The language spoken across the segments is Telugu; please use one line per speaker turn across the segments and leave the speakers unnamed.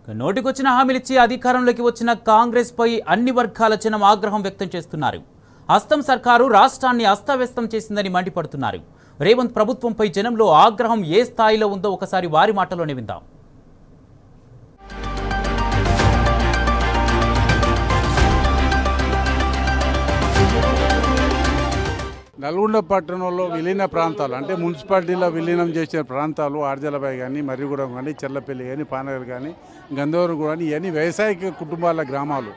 నోటికొచ్చిన హామీలిచ్చి అధికారంలోకి వచ్చిన కాంగ్రెస్ పై అన్ని వర్గాల జనం ఆగ్రహం వ్యక్తం చేస్తున్నారు. హస్తం సర్కారు రాష్ట్రాన్ని అస్తవ్యస్తం చేసిందని మండిపడుతున్నారు. రేవంత్ ప్రభుత్వంపై జనంలో ఆగ్రహం ఏ స్థాయిలో ఉందో ఒకసారి వారి మాటలోనే విందాం.
నల్గొండ పట్టణంలో విలీన ప్రాంతాలు అంటే మున్సిపాలిటీలో విలీనం చేసిన ప్రాంతాలు ఆర్జలబాయి కానీ మర్రిగూడెం కానీ చెర్లపల్లి కానీ పానగల్ కానీ గంధవరం కానీ ఇవన్నీ వ్యవసాయ కుటుంబాల గ్రామాలు.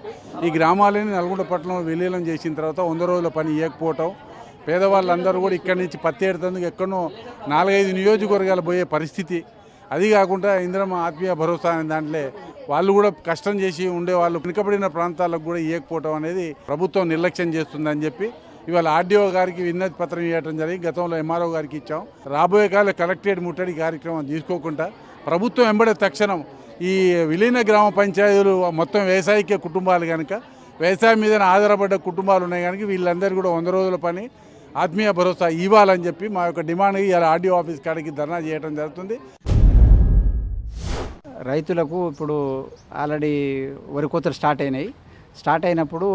ఈ గ్రామాలని నల్గొండ పట్టణంలో విలీనం చేసిన తర్వాత 100 రోజుల పని ఇవ్వకపోవటం, పేదవాళ్ళందరూ కూడా ఇక్కడి నుంచి పత్తి ఏడుతందుకు ఎక్కడో 4-5 నియోజకవర్గాలు పోయే పరిస్థితి. అది కాకుండా ఇందిరమ్మ ఆత్మీయ భరోసా అనే దాంట్లో వాళ్ళు కూడా కష్టం చేసి ఉండేవాళ్ళు వెనుకబడిన ప్రాంతాలకు కూడా ఇవ్వకపోవటం అనేది ప్రభుత్వం నిర్లక్ష్యం చేస్తుందని చెప్పి ఇవాళ ఆర్డీఓ గారికి వినతి పత్రం ఇవ్వడం జరిగి గతంలో ఎంఆర్ఓ గారికి ఇచ్చాం. రాబోయే కాలం కలెక్టరేట్ ముట్టడి కార్యక్రమం తీసుకోకుండా ప్రభుత్వం వెంబడే తక్షణం ఈ విలీన గ్రామ పంచాయతీలు మొత్తం వ్యవసాయక కుటుంబాలు కనుక వ్యవసాయం మీద ఆధారపడ్డ కుటుంబాలు ఉన్నాయి కనుక వీళ్ళందరూ కూడా 100 రోజుల పని ఆత్మీయ భరోసా ఇవ్వాలని చెప్పి మా యొక్క డిమాండ్ ఇలా ఆర్డీఓ ఆఫీస్ కాడికి ధర్నా చేయడం జరుగుతుంది.
రైతులకు ఇప్పుడు ఆల్రెడీ వరి కోతలు స్టార్ట్ అయినప్పుడు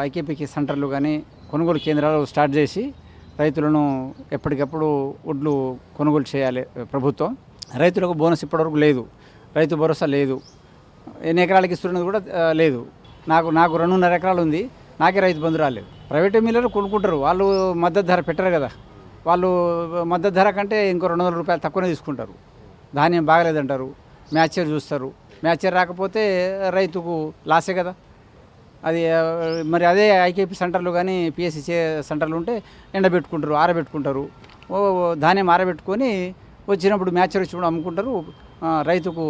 ఐకేపీకి సెంటర్లు కానీ కొనుగోలు కేంద్రాలు స్టార్ట్ చేసి రైతులను ఎప్పటికప్పుడు వడ్లు కొనుగోలు చేయాలి ప్రభుత్వం. రైతులకు బోనస్ ఇప్పటివరకు లేదు, రైతు భరోసా లేదు, ఎన్ని ఎకరాలకు ఇస్తున్నది కూడా లేదు. నాకు 2.5 ఎకరాలు ఉంది, నాకే రైతు బంధు రాలేదు. ప్రైవేట్ మిల్లర్లు కొనుక్కుంటారు, వాళ్ళు మద్దతు ధర పెట్టరు కదా, వాళ్ళు మద్దతు ధర కంటే ఇంకో 200 రూపాయలు తక్కువనే తీసుకుంటారు. ధాన్యం బాగలేదంటారు, మ్యాచర్ చూస్తారు, మ్యాచర్ రాకపోతే రైతుకు లాసే కదా. అది మరి అదే ఐకేపీ సెంటర్లు కానీ పిఎస్సి సెంటర్లు ఉంటే ఎండబెట్టుకుంటారు, ఆరబెట్టుకుంటారు, ధాన్యం ఆరబెట్టుకొని వచ్చినప్పుడు మ్యాచర్ వచ్చినప్పుడు అమ్ముకుంటారు, రైతుకు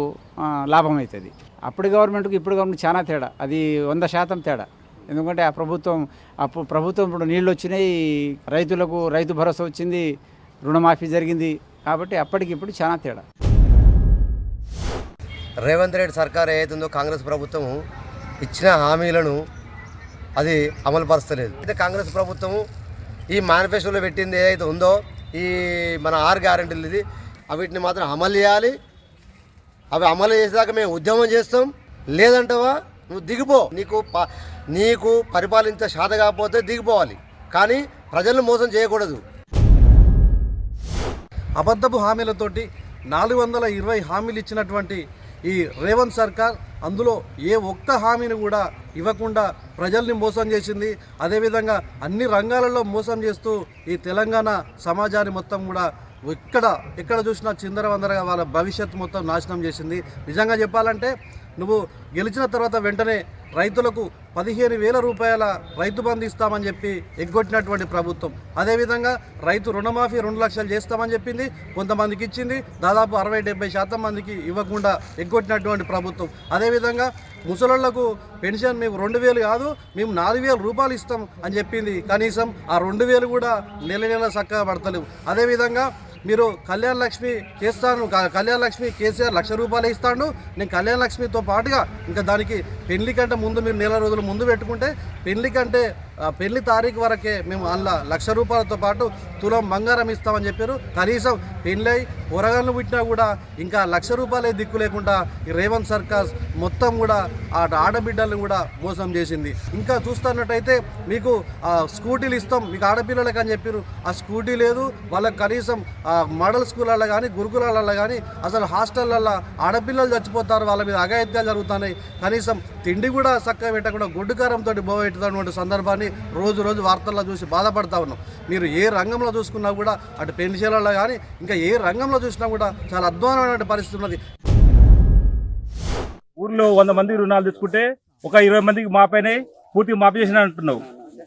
లాభం అవుతుంది. అప్పుడు గవర్నమెంట్కి ఇప్పుడు గవర్నమెంట్ చాలా తేడా, అది 100% తేడా. ఎందుకంటే ఆ ప్రభుత్వం ఇప్పుడు నీళ్ళు వచ్చినాయి, రైతులకు రైతు భరోసా వచ్చింది, రుణమాఫీ జరిగింది, కాబట్టి అప్పటికిప్పుడు చాలా తేడా.
రేవంత్ రెడ్డి సర్కార్ ఏదైతుందో కాంగ్రెస్ ప్రభుత్వం ఇచ్చిన హామీలను అది అమలు పరచలేదు. అయితే కాంగ్రెస్ ప్రభుత్వం ఈ మేనిఫెస్టోలో పెట్టింది ఏదైతే ఉందో ఈ మన 6 గ్యారెంటీలు ఇది వీటిని మాత్రం అమలు చేయాలి. అవి అమలు చేసేదాకా మేము ఉద్యమం చేస్తాం. లేదంటావా నువ్వు దిగిపో, నీకు పరిపాలించే శాత కాకపోతే దిగిపోవాలి, కానీ ప్రజలను మోసం చేయకూడదు.
అబద్ధపు హామీలతోటి 420 హామీలు ఇచ్చినటువంటి ఈ రేవంత్ సర్కార్ అందులో ఏ ఒక్క హామీని కూడా ఇవ్వకుండా ప్రజల్ని మోసం చేసింది. అదేవిధంగా అన్ని రంగాలలో మోసం చేస్తూ ఈ తెలంగాణ సమాజాన్ని మొత్తం కూడా ఎక్కడ చూసినా చిందరవందరగా వాళ్ళ భవిష్యత్తు మొత్తం నాశనం చేసింది. నిజంగా చెప్పాలంటే నువ్వు గెలిచిన తర్వాత వెంటనే రైతులకు 15,000 రూపాయల రైతు బంధు ఇస్తామని చెప్పి ఎగ్గొట్టినటువంటి ప్రభుత్వం. అదేవిధంగా రైతు రుణమాఫీ 2 లక్షలు చేస్తామని చెప్పింది, కొంతమందికి ఇచ్చింది, దాదాపు 60-70% మందికి ఇవ్వకుండా ఎగ్గొట్టినటువంటి ప్రభుత్వం. అదేవిధంగా ముసలోళ్లకు పెన్షన్ మేము 2,000 కాదు మేము 4,000 రూపాయలు ఇస్తాం అని చెప్పింది, కనీసం ఆ 2,000 కూడా నెల చక్కగా పడతలేవు. అదేవిధంగా మీరు కళ్యాణ లక్ష్మి చేస్తాను, కళ్యాణ లక్ష్మి కేసీఆర్ 1,00,000 రూపాయలు ఇస్తాడు, నేను కళ్యాణ లక్ష్మితో పాటుగా ఇంకా దానికి పెళ్లి కంటే ముందు మీరు నెల రోజుల ముందు పెట్టుకుంటే పెళ్లి తారీఖు వరకే మేము అందులో 1,00,000 రూపాయలతో పాటు తులం బంగారం ఇస్తామని చెప్పారు. కనీసం పెళ్ళై పొరగన్లు పుట్టినా కూడా ఇంకా 1,00,000 రూపాయలే దిక్కు లేకుండా ఈ రేవంత్ సర్కార్ మొత్తం కూడా ఆ ఆడబిడ్డలను కూడా మోసం చేసింది. ఇంకా చూస్తున్నట్టయితే మీకు స్కూటీలు ఇస్తాం మీకు ఆడపిల్లలకి అని చెప్పారు, ఆ స్కూటీ లేదు వాళ్ళకి. కనీసం మోడల్ స్కూళ్ళల్లో కానీ గురుకులాలలో కానీ అసలు హాస్టళ్ళల్లో ఆడపిల్లలు చచ్చిపోతారు, వాళ్ళ మీద అఘాయిత్యాలు జరుగుతున్నాయి. కనీసం తిండి కూడా చక్కగా పెట్టకుండా గొడ్డు కారంతో బోవెట్టుతున్నటువంటి సందర్భాన్ని రోజు వార్తల్లో చూసి బాధపడతా ఉన్నాం. మీరు ఏ రంగంలో చూసుకున్నా కూడా అటు పెన్షన్లలో కానీ ఇంకా ఏ రంగంలో చూసినా కూడా చాలా అధ్వానమైన పరిస్థితి ఉన్నది.
ఊర్లో 100 మంది రుణాలు తీసుకుంటే ఒక 20 మందికి మాపైనాయి, పూర్తిగా మాపి చేసిన అంటున్నావు.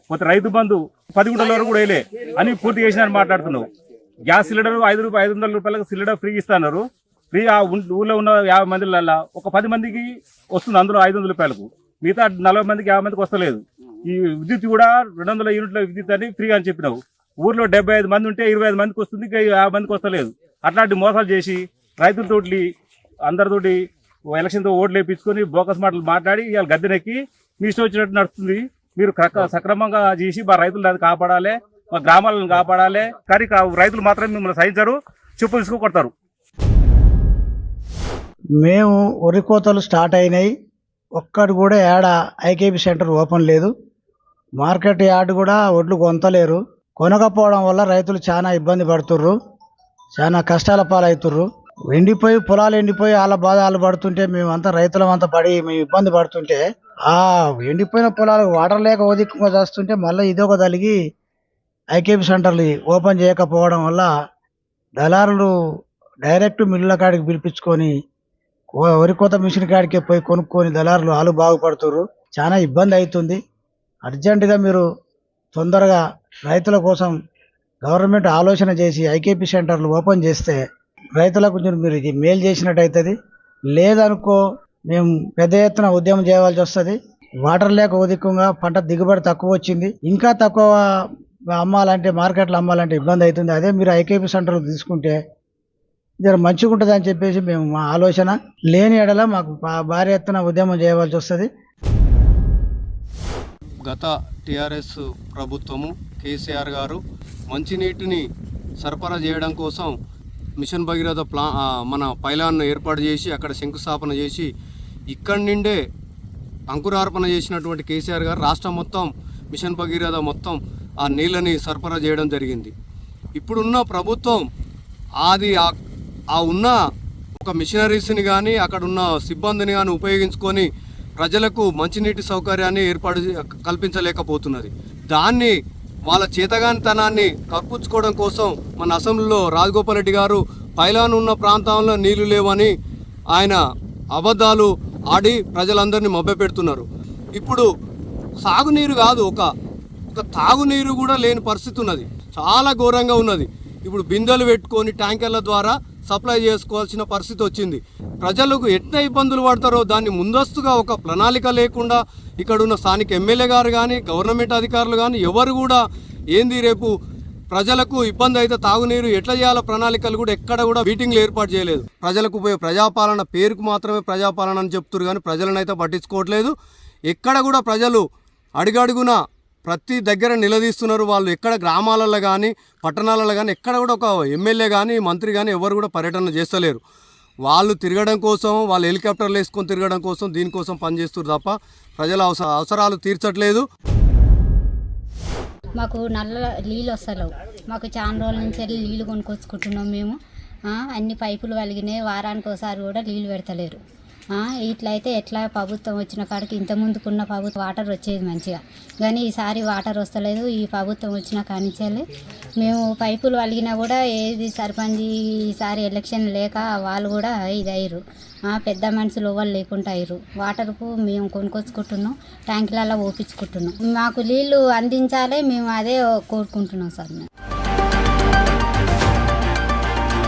కొంత రైతు బంధు 10 గుంటల వరకు కూడా వేయలే అని పూర్తి చేసిన మాట్లాడుతున్నావు. గ్యాస్ సిలిండర్ 500 రూపాయలకు సిలిండర్ ఫ్రీ ఇస్తున్నారు. ఫ్రీ ఆ ఊళ్ళో ఉన్న 50 మందిలలో ఒక 10 మందికి వస్తుంది, అందులో 500 రూపాయలకు. మిగతా 40 మందికి 50 మందికి వస్తలేదు. ఈ విద్యుత్ కూడా 200 యూనిట్ల విద్యుత్ అని ఫ్రీ అని చెప్పినావు. ఊర్లో 75 మంది ఉంటే 25 మందికి వస్తుంది, 50 మందికి వస్తలేదు. అట్లాంటి మోసాలు చేసి రైతులతోటి అందరితోటి ఎలక్షన్తో ఓట్లు వేయించుకొని బోకస్ మాటలు మాట్లాడి ఇవాళ గద్దెనెక్కి మీ ఇష్టం వచ్చినట్టు నడుస్తుంది. మీరు సక్రమంగా చేసి మా రైతులను కాపాడాలి, మా గ్రామాలను కాపాడాలి. కానీ రైతులు మాత్రం మిమ్మల్ని సహించరు, చెప్పు తీసుకు కొడతారు.
మేము వరి కోతలు స్టార్ట్ అయినాయి. ఒక్కటి కూడా ఏడ ఐకేపీ సెంటర్ ఓపెన్ లేదు. మార్కెట్ యార్డ్ కూడా ఒడ్లు కొంతలేరు. కొనకపోవడం వల్ల రైతులు చాలా ఇబ్బంది పడుతుర్రు, చాలా కష్టాల పాలవుతుర్రు. పొలాలు ఎండిపోయి వాళ్ళ బాధ వాళ్ళు పడుతుంటే మేమంతా రైతులమంతా మేము ఇబ్బంది పడుతుంటే ఆ ఎండిపోయిన పొలాలకు వాటర్ లేక ఒదిక్కుగా చేస్తుంటే మళ్ళీ ఇదొక తలిగి ఐకేపీ సెంటర్లు ఓపెన్ చేయకపోవడం వల్ల దళారులు డైరెక్ట్ మిల్లుల కాడికి పిలిపించుకొని వరి కోత మిషన్ కాడికే పోయి కొనుక్కొని దళారులు వాళ్ళు బాగుపడుతుర్రు. చాలా ఇబ్బంది అవుతుంది. అర్జెంటుగా మీరు తొందరగా రైతుల కోసం గవర్నమెంట్ ఆలోచన చేసి ఐకేపీ సెంటర్లు ఓపెన్ చేస్తే రైతులకు కొంచెం మీరు ఇది మేలు చేసినట్టు అవుతుంది. లేదనుకో మేము పెద్ద ఎత్తున ఉద్యమం చేయవలసి వస్తుంది. వాటర్ లేక ఒదికంగా పంట దిగుబడి తక్కువ వచ్చింది. ఇంకా తక్కువ అమ్మాలంటే మార్కెట్లో అమ్మాలంటే ఇబ్బంది అవుతుంది. అదే మీరు ఐకేపీ సెంటర్లు తీసుకుంటే జర మంచిగా ఉంటుంది అని చెప్పేసి మేము మా ఆలోచన. లేని ఎడల మాకు భారీ ఎత్తున ఉద్యమం చేయవలసి వస్తుంది.
గత టీఆర్ఎస్ ప్రభుత్వము కేసీఆర్ గారు మంచినీటిని సరఫరా చేయడం కోసం మిషన్ భగీరథ మన పైలాన్ను ఏర్పాటు చేసి అక్కడ శంకుస్థాపన చేసి ఇక్కడి నుండే అంకురార్పణ చేసినటువంటి కేసీఆర్ గారు రాష్ట్రం మొత్తం మిషన్ భగీరథ మొత్తం ఆ నీళ్ళని సరఫరా చేయడం జరిగింది. ఇప్పుడున్న ప్రభుత్వం అది ఆ ఉన్న ఒక మిషనరీస్ని కానీ అక్కడ ఉన్న సిబ్బందిని కానీ ఉపయోగించుకొని ప్రజలకు మంచినీటి సౌకర్యాన్ని కల్పించలేకపోతున్నది. దాన్ని వాళ్ళ చేతగానితనాన్ని కప్పించుకోవడం కోసం మన అసెంబ్లీలో రాజగోపాల్ రెడ్డి గారు పైలాన్ ఉన్న ప్రాంతంలో నీళ్లు లేవని ఆయన అబద్ధాలు ఆడి ప్రజలందరినీ మభ్యపెడుతున్నారు. ఇప్పుడు సాగునీరు కాదు, ఒక తాగునీరు కూడా లేని పరిస్థితి ఉన్నది. చాలా ఘోరంగా ఉన్నది. ఇప్పుడు బిందెలు పెట్టుకొని ట్యాంకర్ల ద్వారా సప్లై చేసుకోవాల్సిన పరిస్థితి వచ్చింది. ప్రజలకు ఎట్లా ఇబ్బందులు పడతారో దాన్ని ముందస్తుగా ఒక ప్రణాళిక లేకుండా ఇక్కడ ఉన్న స్థానిక ఎమ్మెల్యే గారు కానీ గవర్నమెంట్ అధికారులు కానీ ఎవరు కూడా ఏంది రేపు ప్రజలకు ఇబ్బంది అయితే తాగునీరు ఎట్లా చేయాలో ప్రణాళికలు కూడా ఎక్కడ కూడా మీటింగ్లు ఏర్పాటు చేయలేదు. ప్రజలకు పోయే ప్రజాపాలన పేరుకు మాత్రమే ప్రజాపాలన అని చెప్తున్నారు కానీ ప్రజలను అయితే పట్టించుకోవట్లేదు. ఎక్కడ కూడా ప్రజలు అడుగడుగున ప్రతి దగ్గర నిలదీస్తున్నారు. వాళ్ళు ఎక్కడ గ్రామాలలో కానీ పట్టణాలలో కానీ ఎక్కడ కూడా ఒక ఎమ్మెల్యే కానీ మంత్రి కానీ ఎవరు కూడా పర్యటన చేస్తలేరు. వాళ్ళు తిరగడం కోసం, వాళ్ళు హెలికాప్టర్లు వేసుకొని తిరగడం కోసం, దీనికోసం పనిచేస్తున్నారు తప్ప ప్రజల అవసరాలు తీర్చట్లేదు.
మాకు నల్ల నీళ్ళు వస్తలేవు. మాకు చాలా రోజుల నుంచి నీళ్ళు కొనుక్కొచ్చుకుంటున్నాం మేము. అన్ని పైపులు వలిగినాయి. వారానికి ఒకసారి కూడా నీళ్ళు పెడతలేరు. ఇట్లయితే ఎట్లా ప్రభుత్వం వచ్చిన కాడికి ఇంత ముందుకున్న ప్రభుత్వం వాటర్ వచ్చేది మంచిగా, కానీ ఈసారి వాటర్ వస్తలేదు. ఈ ప్రభుత్వం వచ్చిన కానించాలి మేము పైపులు వలిగినా కూడా ఏది సర్పంచ్ ఈసారి ఎలక్షన్ లేక వాళ్ళు కూడా ఇది అయ్యారు. పెద్ద మనుషులు ఎవరు లేకుండా అయ్యారు. వాటర్కు మేము కొనుక్కొచ్చుకుంటున్నాం, ట్యాంకులలో పోపించుకుంటున్నాం. మాకు నీళ్ళు అందించాలి, మేము అదే కోరుకుంటున్నాం సార్. మేము